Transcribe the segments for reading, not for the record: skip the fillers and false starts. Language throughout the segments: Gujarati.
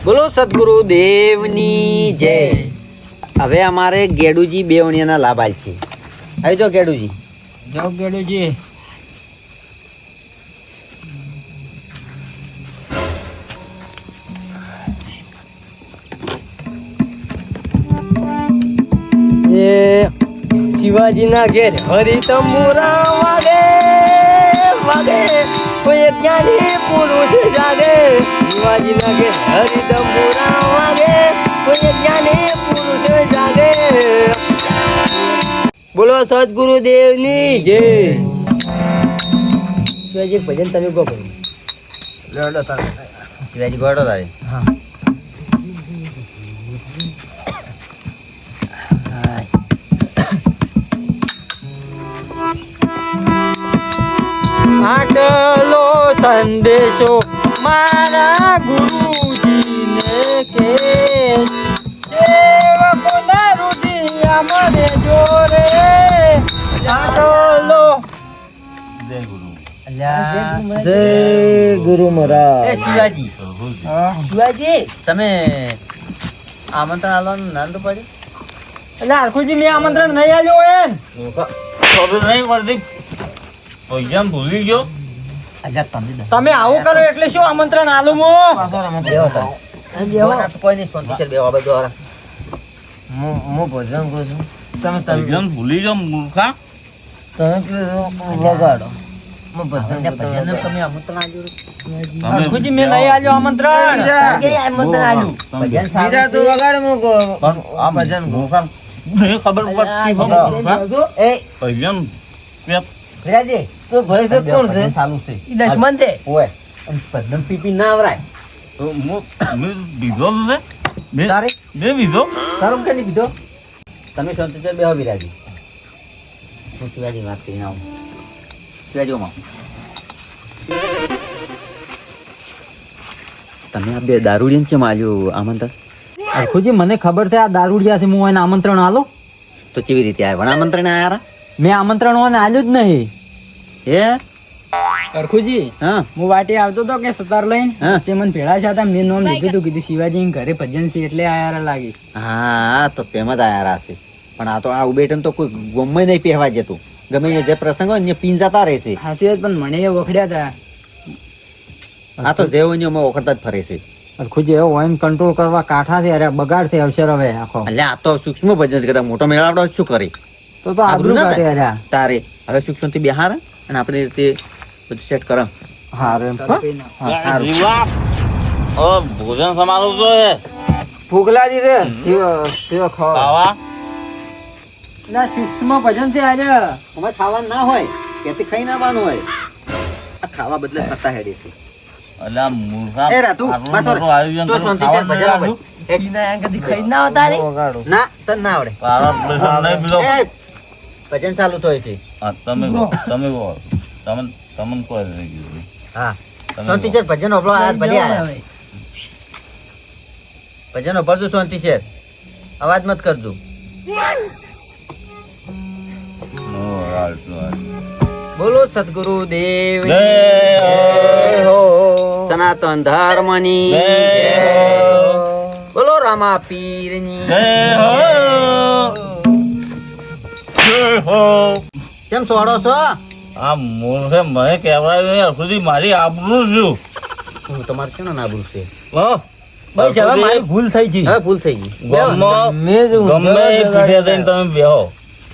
બોલો સદગુરુ દેવની જય. હવે અમારે ગેડુજી બેવણીયાના લાભ આલ છે. આવી જો ગેડુજી. જો ગેડુજી. એ શિવાજીના ઘેર હરી તંબુરા વાગે વાગે કોઈ જ્ઞાની પુરુષ જાગે. શિવાજીના ઘેર હરી તંબુરા વાગે કોઈ જ્ઞાની પુરુષ જાગે. બોલો સદગુરુ દેવની જય. શિવાજી ભજન તમે ગો કરો. લેડો તારે. શિવાજી ગોડો તારે. હા. આટલો સંદેશો મારા ગુરુજીને કે સેવકોના રુધિર અમને જોરે. આટલો જય ગુરુ મહારાજ. એ શિવાજી, શિવાજી તમે આમંત્રણ આલવાનું નાંદ પડે. એટલે હરખુજી મેં આમંત્રણ નહીં આલ્યું હોય ને. ખબર નહીં પડતી. પૈસા ભૂલી ગયો. તમે આવું કરો એટલે શું આમંત્રણ આલું હું કોઈ નહીં શાંતિ છે. બેવા બધો હું ભજન કરું છું. તમે પૈસા ભૂલી ગયો મૂર્ખા. લગાડો. ભજનને તમે આમંત્રણ આલ્યું. હરખુજી મેં નહીં આલ્યું આમંત્રણ. ભજન સારું છે. આ ભજન મૂર્ખા નહીં ખબર પડતી. એ પૈસા વિરાજી, તો ભાઈ તો કોણ છે? ભજન ચાલુ છે. ઈ દશમન છે. ઓય અને ભજન પીપી ના આવરાય. મેં બીજો છે. તારે મેં બીજો. તારું કે નહીં કીધો. તમે શાંતિ છે. બેહો વિરાજી. હું શિવાજી વાત કરીને આવું. શિવાજીમાં તમે આ બે દારૂડિયા છે માલ્યું આમંત્રણ. હરખુજી મને ખબર છે આ દારૂડિયા છે. હું એને આમંત્રણ આલો તો કેવી રીતે આવ્યા? પણ આમંત્રણ આયા. મેં આમંત્રણ ઓને આલ્યું જ નહીં. હે હરખુજી હા હું વાટે આવતો તો કે સતાર લઈને હા. જે મને ભેળા છે હતા મેં નોમ લીધું હતું. કીધું શિવાજી ઘરે ભજન છે એટલે આયારા લાગી. હા તો તેમ જ આયા હશે. પણ આ તો આ ઉબેટન તો કોઈ ગમે નહીં પહેવા જતું. ગમે એ જે પ્રસંગ હોય ને પીન જતા રહેશે. હાસી જ પણ મને એ વખડ્યા હતા. આ તો જેવો ને એમાં વખત જ ફરે છે. હરખુજી એવો હોય કંટ્રોલ કરવા કાંઠા છે. અરે બગાડ છે અવસર હવે આખો. એટલે આ તો સૂક્ષ્મ ભજન છે. કદાચ મોટો મેળાવડો શું કરે તો આબરૂ ના કાઢે. થાય. અરે તારે હવે સૂક્ષ્મ થી બિહાર અને આપણે રીતે બધું સેટ કરો. હા રે સારું. જીવા. ઓ ભોજન સમારોહ તો હે. ફૂગલાજી છે ખાવા. ના સૂક્ષ્મ ભજન છે આજે. અમારે ખાવાનું ના હોય ત્યાંથી ખાઈ નાવાનું હોય. આ ખાવા બદલે ખાતા હેડે છે. અલા મૂર્ખા. એ રાતુ, આટલું માથો રે. મોટું આયોજન તો કરું, શાંતિ ખાવાનું છે, ભજન નહીં આવે. ના તને ના આવડે. તારા પૈસા નહીં પેલો. એ, ભજન ચાલુ થાય છે. હા, તમે કહો. તમને કોઈ નહીં કીધું. હા તમે શાંતિ કહો. છે. ભજન ઓપડો આયા ભલે આયા. ભજન ઓપડજો શાંતિ છે. અવાજ મત કરજો. નો, આટલું, આટલું. બોલો સદગુરુ દેવ જય હો. સનાતન ધર્મની જય જય. હો. બોલો રામા પીરની જય હો. જય હો. કેમ સોડો છો? આ મૂર્ખે મને કહેવાય નહીં. સુધી મારી આબરૂ છું. હું તમારે કેનો નાબરૂ છે? હો? બસ હવે મારી ભૂલ થઈ ગઈ. હવે ભૂલ થઈ ગઈ. ગમે ગમે એ પીઠે જઈને તમે બેહો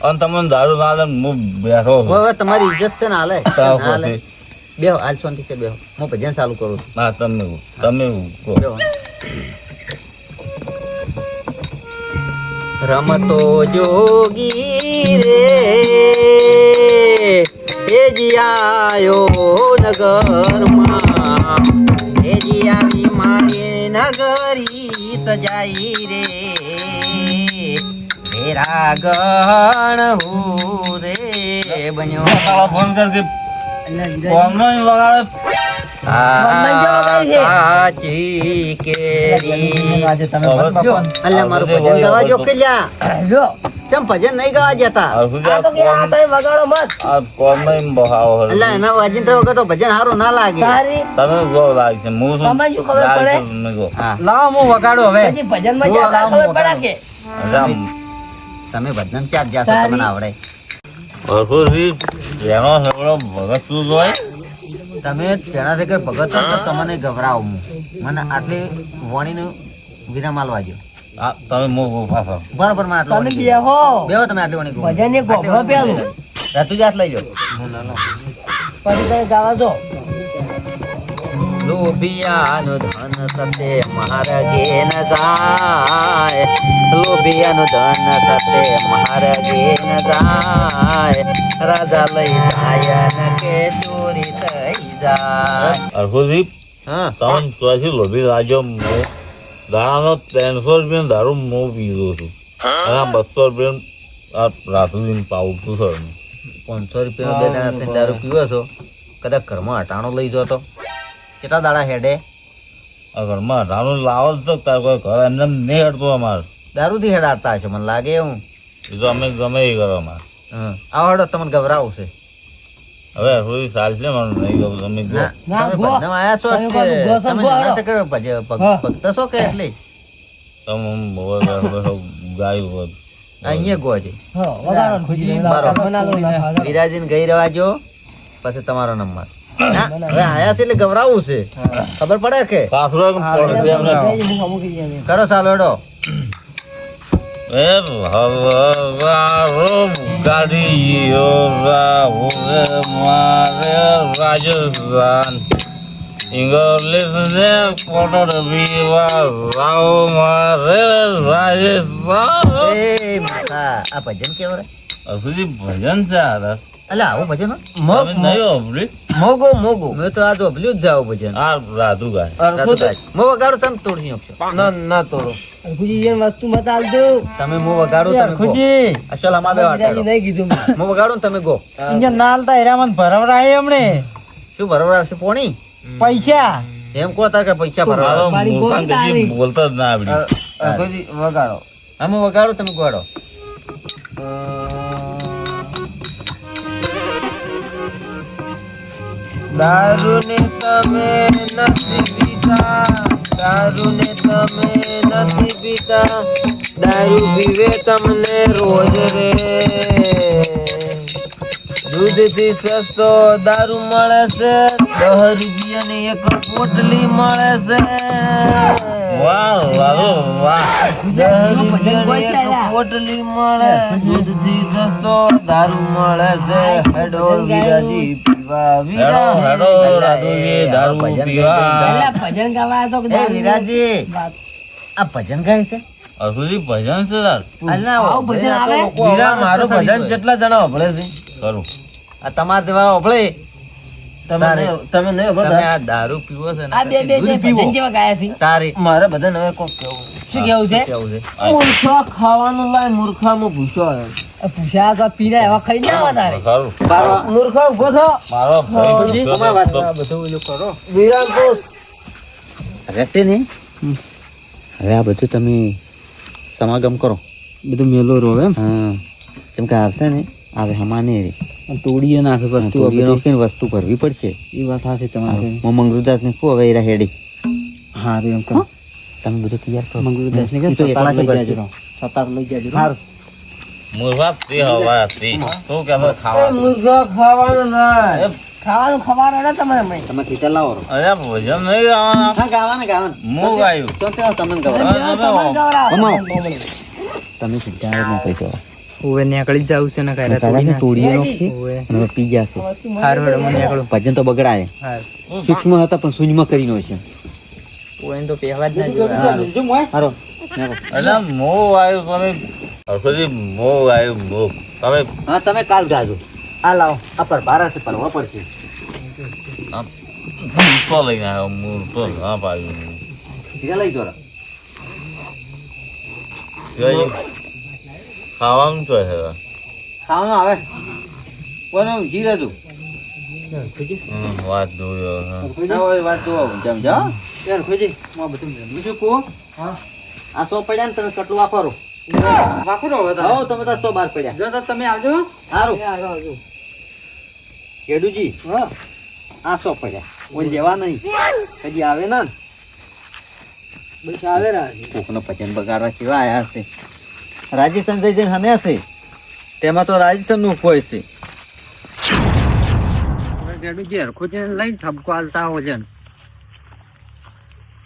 અને તમને દારૂ ના લે હું બેઠો છું. હવે તમારી ઇજ્જત છે ને હાલે તાવ ના હાલે. પછી. બેહો હાલ શાંતિ છે. બેહો હું ભજન ચાલુ કરું છું. ના તમે કહો. બેહો. રમતો જોગી રે હેજી આયો નગરમાં. હેજી આવી મારી નગરી સજાઈ રે. મેરા ગણ હું રે બન્યો. તારા ફોન કરકે ફોન નહીં વગાડે. કાચી કેરી. આજે તમે હવે જો અલ્યા મારું ભજન ગાવા જો કે લ્યા. જો કેમ ભજન નહીં ગાવા જતા? હરખુજી આ તો કે આ તમે વગાડો મત આ કોમેય બહાવો હરખુજી. એટલે એના વાજિંત્ર વગર તો ભજન સારું ના લાગે. તારી તમે ગો લાગશે હું શું તમને શું ખબર પડે? લાગશે તમે ગો. હા, લાવો હું વગાડો હવે. પછી ભજનમાં જ્યાં ખબર પડે કે એટલે આમ તમે ભજન ક્યાં જ્યાં છો તારી- તમને આવડે. હરખુજી એનો સગળો ભગત તું જોય તમે તેનાથી કઈ ભગત હો તો તમને ગભરાવો હું. મને આટલી વાણીનું વિરામ આલવા દ્યો. આ તમે મો પાછો બરોબર, મને આટલું તમે વાણી બેહો બેહો તમે આટલી વાણી કહો. ભજન એક ગોભરો પેલું રાતુજી હાથ લઈ જાઓ. પછી તમે ગાવા જો લોભિયાનું ધન સતે મહારાગે ન જાય, લોભિયાનું ધન સતે મહારાગે ન જાય, રાજા લઈ જાય ન કે ચોરી થઈ જાય. હરખુજી હા, તમે ચોથી લોભી રાજો મો દાણાનો 300 રૂપિયા દારૂ મો પીધો છું અને આ 200 રૂપિયા આ રાતુજીને પાવું છું સર 500 રૂપિયા બે દાડા થઈને દારૂ પીવો છો, કદાચ ઘરમાં અટાણો લઈ જો તો કેટલા દાડા હેડે? આ ઘરમાં રાણું લાવો જ તો તાર કોઈ ઘર એમને એમ નહીં હટતો અમારે દારૂથી હેડાડતા હશે મને લાગે એવું. એ તો અમે ગમે એ કરો અમારે હા, આવો હેડો, તમને ગભરાવું છે. હવે હરખુજી ચાલશે મારું નહીં ગમે તમે ગયો ના, ના, તમે ગો. ભજનમાં આયા છો તમે કે કોનું ગો છો, તમે ગો નાના હેડો. છે કે ભક્ત છો કે એટલે તમે ગાયું હોત અહીંયા ગો છે. હા વગાડો ખુજી બનાલો વિરાજીને ગઈ રહેવા જો, પછી તમારો નંબર. ના, હવે આયા છે એટલે ગભરાવું છે, ખબર પડે કે પાછળ પડશે એમને કરો ચાલો હેડો. એ ભવારો ગાડીઓ રાહુરે મારે રાજસ્થાન ઇંગ્લિશ ને કોટર વિવા રાવ મારે રાજસ્થાન એ હા, આ ભજન કેવું રે? હરખુજી ભજન છે આ રસ. એટલે આવું ભજન હોય? તમે નહીં હોભળ્યું? મોગો મોગો મેં તો આ જોભલ્યું જ જાવ ભજન. આ રાધુ ગાય મો વગાડો તમે તોડી આપશો. ના તોડો. ખુજી એ વસ્તુ મત આલજો તમે મો વગાડો તમે ગો. ખુજી અસલ અમાર બે વાત કરો. નહીં કીધું મેં. મો વગાડો ને તમે ગો. અહીંયા નાલતા હેરામન ભરવરાય એમણે શું બરોબર આવશે પોણી? પૈસા. એમ કહો તાર કે પૈસા ભરવા. મારો પાણી મૂર્ખાને ગોળી તારી. કદી બોલતા જ ના આવડ્યું ખુજી વગાડો. અમે વગાડો તમે ગોડો. દારૂ ને તમે નથી પીતા, દારૂ ને તમે નથી પીતા, દારૂ પીવે તમને રોજ રે. દૂધ થી સસ્તો દારૂ મળે છે, 10 રૂપિયાની એક પોટલી મળે છે. વાહ વાહ વાહ 10 રૂપિયાની એક પોટલી મળે, દૂધ થી સસ્તો દારૂ મળે છે. હેડો વિરાજી પીવા હેડો હેડો રાધુજી દારૂ પીવા પહેલા ભજન ગાવા તો એ વિરાજી, આ ભજન ગાય છે? હરખુજી ભજન છે તાર અલા, આવું ભજન આ તો આવે? લોકો વીરા અવાજ મારું તો ભજન સડી કેટલા જણા હોભળે છે? કરું આ તમાર જેવા ઓભળે. તારે. તમે નહીં તમે હોભળતા? આ દારૂ પીવો છે ને આ બે બે દૂધ પીવો. ભજન જેવા ગાયા છે તારે મારે બધા હવે કોક કેવું. શું કેવું છે કેવું છે? મૂર્ખા ખાવાનું લાય, મૂર્ખામાં ભૂસો આવે. આ પૂછા તો પીને એવા ખાઈ ના આવા તારે સારું મૂર્ખા ઉભો થો. મારો ભાઈ તમારી વાત તો- બધું ઓલું કરો. વિરામ કોસ. હવે છે ને, હવે આ બધું તમે સમાગમ કરો. બધું મેલો રો એમ. હા, જેમ કે આવશે ને આવે હમાને રે તોડીએ નાખે વસ્તુ વસ્તુ ભરવી પડશે. એ વાત સાચી તમારી. હું મંગરુદાસ ને કહું હવે એરા હેડી હા રે એમ કરો. તમે બધું તૈયાર કરો. મંગળદાસ ને ઈ તો એકલા શું કરશે? સતાર લઈ જાજો. મુરવા તે હવા તે શું કે હવે ખાવા મૂર્ખા ખાવાનું લાય. ખાવાનું ખબર ને તમને હમણાં. તમે ખીચા લાવો રો. અરે ભજન નહીં ગાવાના હા, ગાવાના ગાવાના. હું ગાયું તો ચાલો તમને ગવડાવો. તમને ગવડાવો. અમાવો. તમે ખીચા નહીં કહી દો. ઓવે નીકળી જ જાવું છે ને કાંઈ રાતે. તારા તોડીએ નાખશે ઓવે. અને હવે પી જશે. હારું હેડો મને નીકળો. ભજન તો બગડાય. હા. સૂક્ષ્મ હતા પણ શૂન્યમાં કરી નો છે. ઓવે તો પહેવા જ ના જોવે. હારો એટલે મો આવ્યું તમે હરખુજી મો આવ્યું મો તમે હા, તમે કાલ ગાજો. આ લાવો, આ પર ભારા છે પરવા પડશે. આમ મૂર્તો લઈને આવ્યો મૂર્તો ના પાડ્યું ખીચા લઈ જોરા. ખાવાનું શું છે ખાવાનું આવે કોને જીર હતું. વાત જોયો હા. ના હોય વાત તો જમ જાઓ યાર ખોજી માં બધું બીજું કો. હા, આ સો પડ્યા ને તમે કટલું વાપરો. વાકું રહો તમે. હઉ, તમે તો 100 બાર પડ્યા. જો તો તમે આવજો. સારું. કેડુજી, આ 100 પડ્યા. કોઈ લેવા નહીં. હજી આવે ને. બસ આવે રાજી. કોકનો પચન બગાડવા કેવા આયા હશે. રાજસ્થાન જઈને હને હશે. તેમાં તો રાજસ્થાન નું કોઈ છે. ગેડુજી હરખું છે લઈને ઠપકો આલતા હો છે.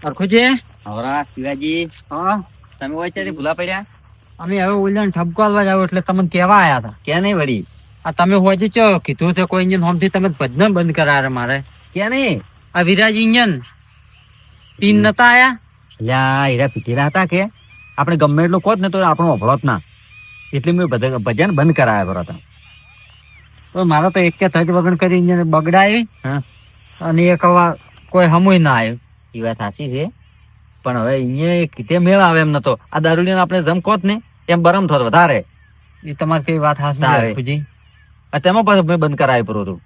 હરખું છે? હવરા શિવાજી, હા. તમે હોય ત્યારે ભૂલા પડ્યા? અમે હવે ઓલ્યાને ઠપકો આલવા જાવ એટલે તમને કેવા આયા હતા. ક્યાં નહીં વળી? આ તમે હોય ચો કીધું છે કોઈ ઇન્જિન હોમથી તમે ભજન બંધ કરાવે મારે. ક્યાં નહીં? આ વિરાજી ઇન્જિન તીન નતા આયા. અલ્યા હીરા પીધેલા હતા કે આપણે ગમે એટલું કોત ને તો આપણો અભળો જ ના, એટલે મેં ભજન બંધ કરાયા પર હતા. તો મારે તો એક કે થજ વગણ કરી ઇન્જિન બગડાય હા, અને એક વાર કોઈ હમુય ના આવ્યું. એ વાત સાચી છે, પણ હવે અહીંયા કીધે મેળ આવે એમ નતો. આ દારૂડીને આપણે જમ કોત ને એમ બરમ થોત વધારે. એ તમારી કઈ વાત હાસી તારે. છે પૂજી. આ તેમાં પાછું મેં બંધ કરાય પર હતું.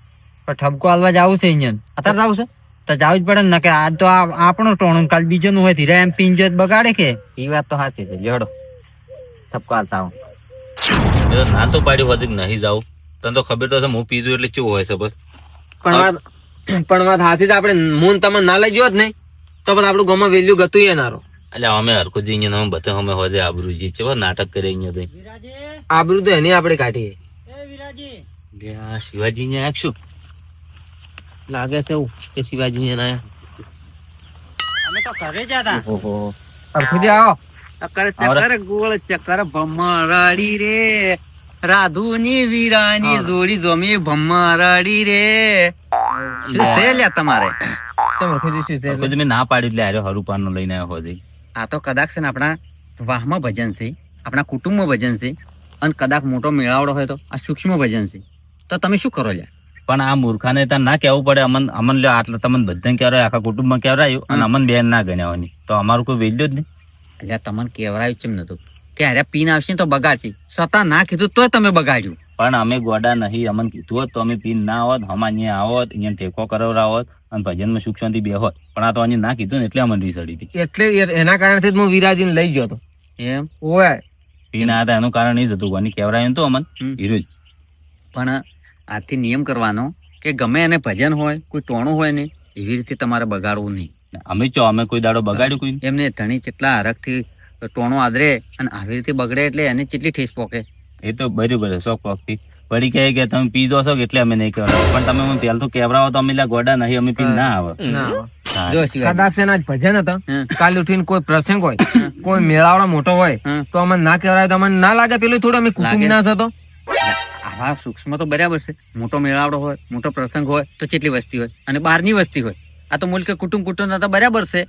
પણ ઠપકો આલવા જાવું છે ઇન્જિન. અત્યારે જાવું છે? તો જાવું જ પડે ને કે આ તો આપણો ટોણું કાલ બીજાનું હોય ધીરે એમ પિંજત બગાડે કે. એ વાત તો સાચી છે. લેડો ઠપકો હાલતા આવું. એ તો ના તો પાડ્યું હોતી કે નહીં જાવ. તને તો ખબર તો છે હું પીધું એટલે કેવું હોય છે બસ. પણ વાત હાથી આપણે મૂન તમે ના લઈ ગયો જ નહીં તો પણ આપણું ગામમાં વેલ્યુ ગતું એ નારો. એટલે અમે હરખું જ અહીંયા અમે બધા અમે હોજે આબરૂજી છે નાટક કરે અહીંયા તો. આબરૂ તો એની આપણે કાઢીએ. કે આ શિવાજી અહીંયા આખશું લાગે છે એવું કે શિવાજી એના અમે તો ઘરે જ હતા. ઓહો, ખુદે આવો. ચક્કર ગોળ ચક્કર ભમરાડી રે રાધુની વીરાની જોડી જોમી ભમરાડી રે. શું છે લ્યા તમારે? તમારે ખુદી શું છે? હરખું જ મેં ના પાડ્યું એટલે આર્યો હરુપાનો લઈને આવ્યો હોજે. આ તો કદાચ છે ને આપણા વાહમાં ભજન છે, આપણા કુટુંબમાં ભજન છે, અને કદાચ મોટો મેળાવડો હોય તો આ સૂક્ષ્મ ભજન છે. તો તમે શું કરો લ્યા? પણ આ મૂર્ખાને ત્યાં ના કહેવું પડે. અમન લ્યો આટલા તમને બધાને કહેવાય, આખા કુટુંબમાં કહેવાયું અને અમન બેન ના ગણ્યાવાની તો અમારું કોઈ વેલ્યુ જ નહીં. એટલે તમને કહેવરાયું કેમ નતું કે અરે પીન આવશે ને તો બગાડશે? સતા ના કીધું તોય તમે બગાડ્યું. પણ અમે ગોડા નહીં. અમને કીધું હોત તો અમે પીન ના આવત, હમા અહીંયા આવત, અહીંયા ટેકો કરાવરાવત અને ભજનમાં સુખ શાંતિ બે હોત. પણ આ તો અહીંયા ના કીધું ને એટલે અમને રીસડી હતી. એટલે એના કારણથી જ હું વિરાજીને લઈ ગયો હતો. એમ? ઓય પીન આવ્યા હતા એનું કારણ એ જ હતું. કોની કહેવરાયું તો અમન હીરો જ. પણ આજથી નિયમ કરવાનો કે ગમે એને ભજન હોય, કોઈ ટોણું હોય ને એવી રીતે તમારે બગાડવું નહીં. અમે ચો અમે કોઈ દાડો બગાડ્યું કોઈ એમને ધણી કેટલા હરખથી ટોણું આદરે અને આવી રીતે બગડે એટલે એને કેટલી ઠેસ પોકે. એ તો બરોબર છે શોખ વખતી વળી કહે કે તમે પી દો છો કે એટલે અમે નહીં કહેવાય. પણ તમે મને પહેલ તો કહેવરાવો તો અમે લા ગોડા નહીં, અમે પી ના આવે. જો શિવાજી. કદાચ એના જ ભજન હતા. હમ. કાલે ઉઠીને કોઈ પ્રસંગ હોય, કોઈ મેળાવડો મોટો હોય હમ. તો અમને ના કહેવાય તો અમને ના લાગે પેલું થોડું અમે કુટુંબ લાગે. ના થતો. આવા સૂક્ષ્મ તો બરાબર છે. મોટો મેળાવડો હોય, મોટો પ્રસંગ હોય તો કેટલી વસ્તી હોય અને બહારની વસ્તી હોય. આ તો મુલ્કે કુટુંબ તો બરાબર છે.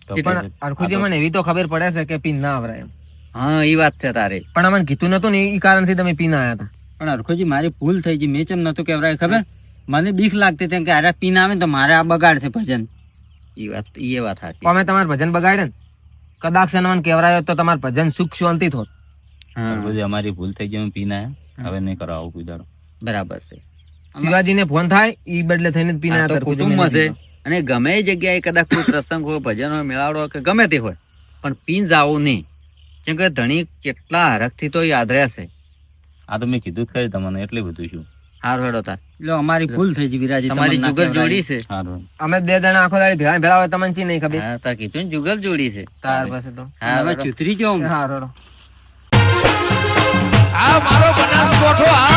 તો પણ અરખુજી મને એવી તો ખબર પડે છે કે પીન ના આવરાય એમ. હા, એ વાત છે તારે. પણ અમને કીધું નતું ને એ કારણથી તમે પીન આવ્યા હતા. પણ હરખોજી મારી ભૂલ થઈ ગઈ. મેં ચમ નતું કહેવરાય ખબર? મને બીક લાગતી હતી કે આરે પીન આવે ને તો મારે આ બગાડ છે ભજન. એ વાત સાચી. અમે તમારું ભજન બગાડે ને કદાચ એને મને કહેવરાયો તો તમારું ભજન સુખ શાંતિ થોત. હા, બધી અમારી ભૂલ થઈ ગઈ. અમે પી ના આવ્યા. હવે નહીં કરાવો કોઈ દાડો. બરાબર છે. શિવાજીને ફોન થાય ઈ બદલે થઈને જ પીને આ આવ્યા તો હતા. કુટુંબમાં છે અને ગમે એ જગ્યાએ કદાચ કોઈ પ્રસંગ હોય, ભજન હોય, મેળાવડો હોય કે ગમે તે હોય, પણ પીન જાવું નહીં. જેમ કે ધણી કેટલા હરખથી તો યાદ રહેશે. આ તો મેં કીધું જ ખરી તમને એટલે બધું શું. હારું હેડો તાર. એટલે અમારી ભૂલ થઈ ગઈ વિરાજી. તમારી તમને ના જુગલ કહેવરાય. જોડી છે. સારું. અમે બે જણા આખો દાડી ભેળા ભેળા હોય તમને ચી નહીં ખબર. હા, તાર કીધું ને જુગલ જોડી છે. તાર પાસે તો હા, હવે હેડો. ચૂતરી જો હા રોડો. આ મારો બનાસકોઠો આ